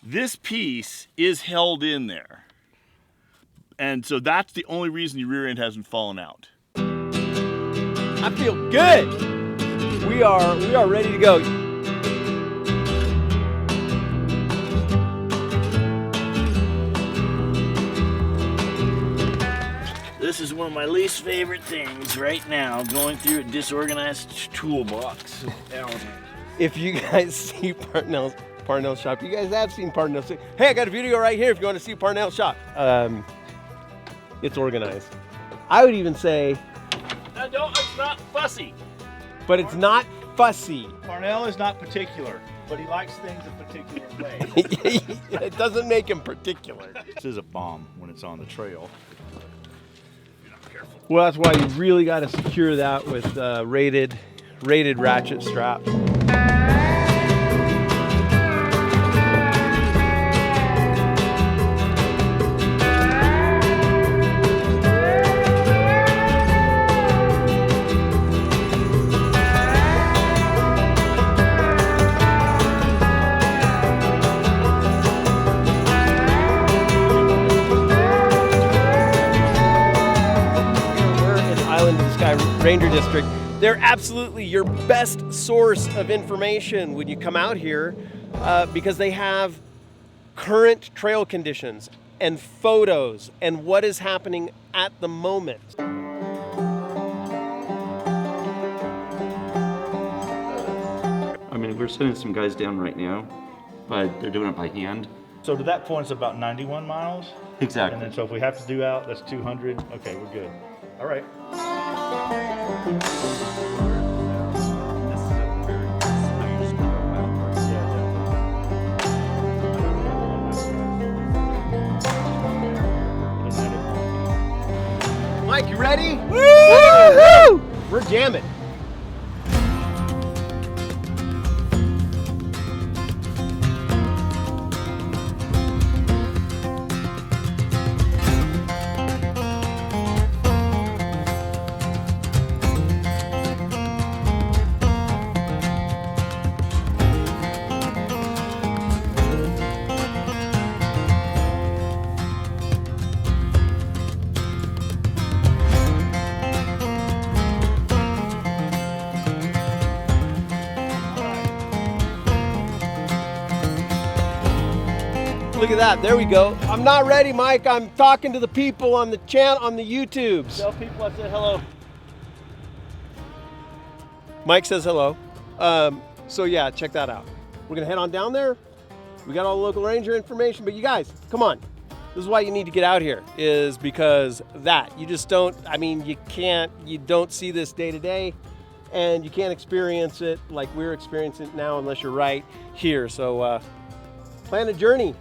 This piece is held in there. And so that's the only reason your rear end hasn't fallen out. I feel good. We are ready to go. This is one of my least favorite things right now, going through a disorganized toolbox. If you guys see Parnell's shop, you guys have seen Parnell's. Hey, I got a video right here if you want to see Parnell's shop. It's organized. I would even say, No, it's not fussy. but it's not fussy. Parnell is not particular, but he likes things a particular way. It doesn't make him particular. This is a bomb when it's on the trail. Well, that's why you really got to secure that with rated ratchet strap. Ranger District. They're absolutely your best source of information when you come out here because they have current trail conditions and photos and what is happening at the moment. I mean, we're sending some guys down right now, but they're doing it by hand. So to that point, it's about 91 miles. Exactly. And then so if we have to do out, that's 200. Okay, we're good. All right. Mike, you ready? Woo-hoo! We're jamming. Look at that, there we go. I'm not ready, Mike. I'm talking to the people on the channel, on the YouTubes. Tell people I said hello. Mike says hello. So yeah, check that out. We're gonna head on down there. We got all the local ranger information, but you guys, come on. This is why you need to get out here, is because that, you just don't, I mean, you don't see this day to day, and you can't experience it like we're experiencing it now unless you're right here. So plan a journey.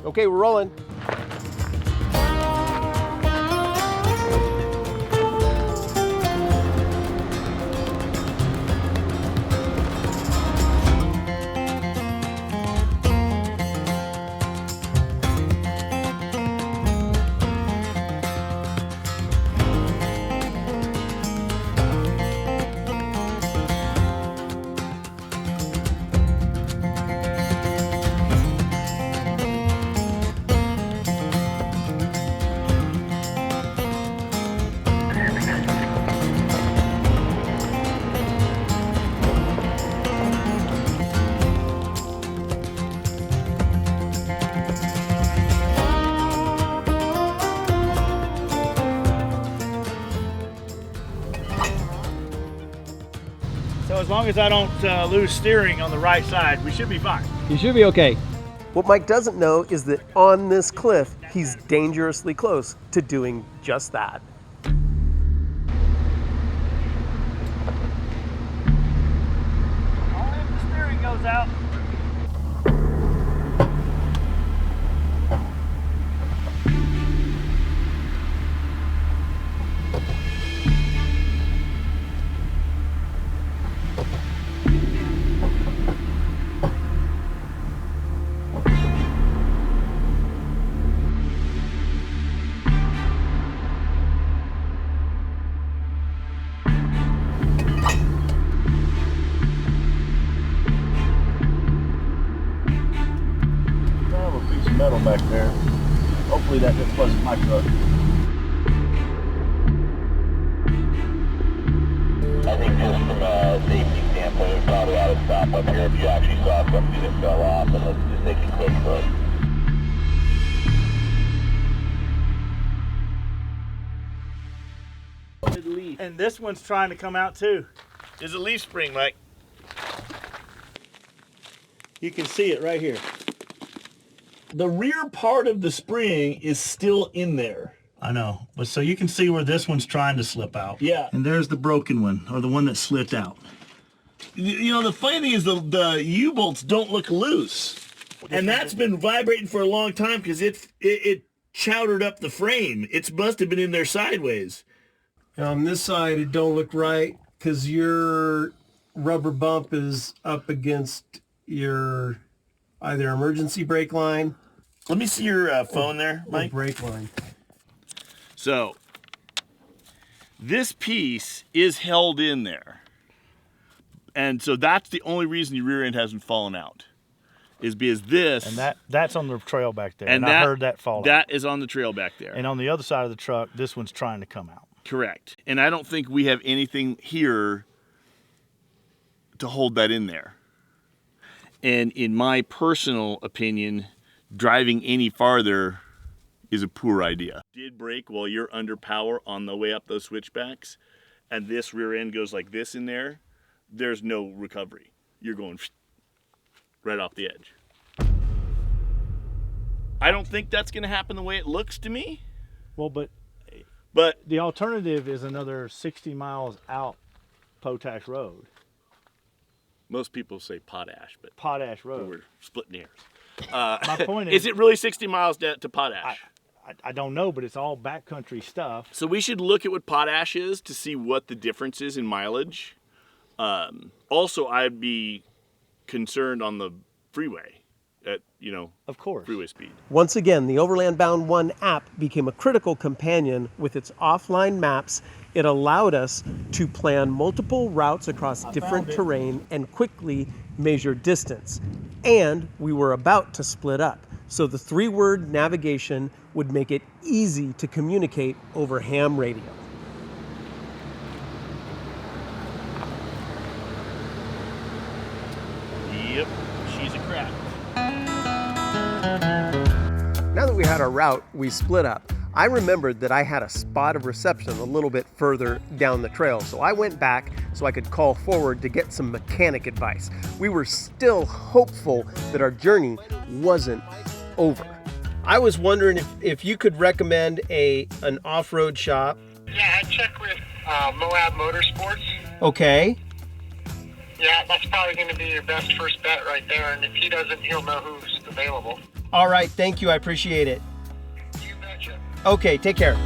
Okay, we're rolling. So as long as I don't lose steering on the right side, we should be fine. You should be okay. What Mike doesn't know is that on this cliff, he's dangerously close to doing just that. Only if the steering goes out. metal back there. Hopefully that just wasn't my truck. I think just from a safety standpoint, we probably ought to stop up here if you actually saw something that fell off, and let's just take a quick look. And this one's trying to come out too. There's a leaf spring, Mike. You can see it right here. The rear part of the spring is still in there. I know, but so you can see where this one's trying to slip out. Yeah. And there's the broken one, or the one that slipped out. You know, the funny thing is the U-bolts don't look loose. And that's been vibrating for a long time because it chowdered up the frame. It must have been in there sideways. On this side, it don't look right because your rubber bump is up against your either emergency brake line Let me see your phone there, or Mike. brake line. So, this piece is held in there. And so that's the only reason your rear end hasn't fallen out. Is because this... And that's on the trail back there. And I heard that fall out. That is on the trail back there. And on the other side of the truck, this one's trying to come out. Correct. And I don't think we have anything here to hold that in there. And in my personal opinion, driving any farther is a poor idea. Did brake while you're under power on the way up those switchbacks, and this rear end goes like this in there, there's no recovery. You're going right off the edge. I don't think that's going to happen the way it looks to me. Well, but the alternative is another 60 miles out Potash Road. Most people say Potash, but Potash Road. we're splitting hairs. My point is it really 60 miles to Potash? I don't know, but it's all backcountry stuff. So we should look at what Potash is to see what the difference is in mileage. Also, I'd be concerned on the freeway at, Of course. freeway speed. Once again, the Overland Bound One app became a critical companion with its offline maps. It allowed us to plan multiple routes across different terrain and quickly measure distance. And we were about to split up, so the 3-word navigation would make it easy to communicate over ham radio. Yep, she's a crap. Now that we had our route, we split up. I remembered that I had a spot of reception a little bit further down the trail, so I went back so I could call forward to get some mechanic advice. We were still hopeful that our journey wasn't over. I was wondering if you could recommend an off-road shop. Yeah, I'd check with Moab Motorsports. Okay. Yeah, that's probably going to be your best first bet right there. And if he doesn't, he'll know who's available. All right, thank you. I appreciate it. You betcha. Okay, take care.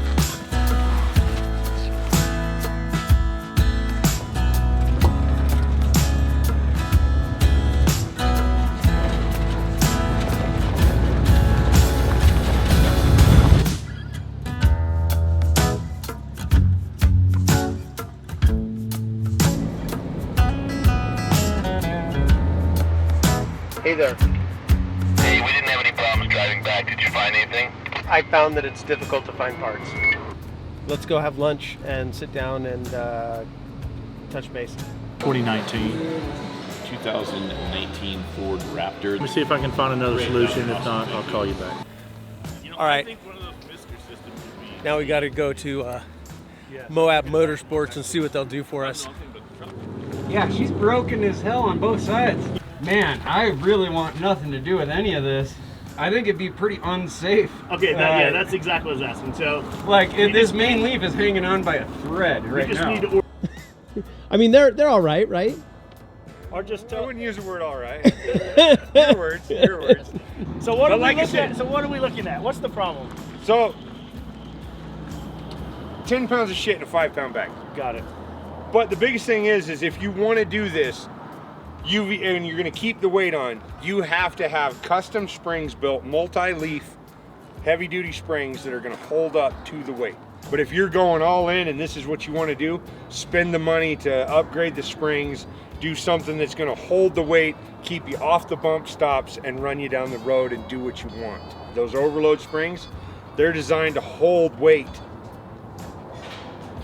Hey there. Hey, we didn't have any problems driving back. Did you find anything? I found that it's difficult to find parts. Let's go have lunch and sit down and touch base. 2019. 2019 Ford Raptor. Let me see if I can find another solution. If not, I'll call you back. All right. I think one of those Mister systems would be... Now we got to go to Moab Motorsports and see what they'll do for us. Yeah, she's broken as hell on both sides. Man, I really want nothing to do with any of this. I think it'd be pretty unsafe. Okay, yeah, that's exactly what I was asking. So, Like, this main leaf is hanging on by a thread right you just now. need to I mean, they're all right, right? or just I tell. wouldn't use the word all right. Your words, your words. So what But are we like I looking said- at? So what are we looking at? What's the problem? So, 10 pounds of shit in a 5-pound bag. Got it. But the biggest thing is if you want to do this, and you're going to keep the weight on, you have to have custom springs built, multi-leaf, heavy-duty springs that are going to hold up to the weight. But if you're going all in and this is what you want to do, spend the money to upgrade the springs, do something that's going to hold the weight, keep you off the bump stops, and run you down the road and do what you want. Those overload springs, they're designed to hold weight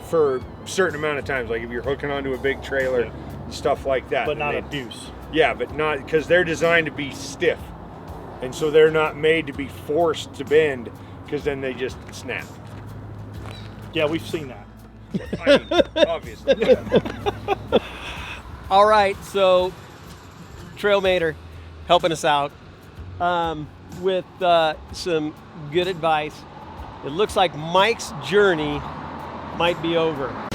for a certain amount of times, like if you're hooking onto a big trailer and stuff like that. But not And abuse. Yeah, but not, because they're designed to be stiff. And so they're not made to be forced to bend, because then they just snap. Yeah, we've seen that. I mean, obviously. All right, so Trailmater helping us out with some good advice. It looks like Mike's journey might be over.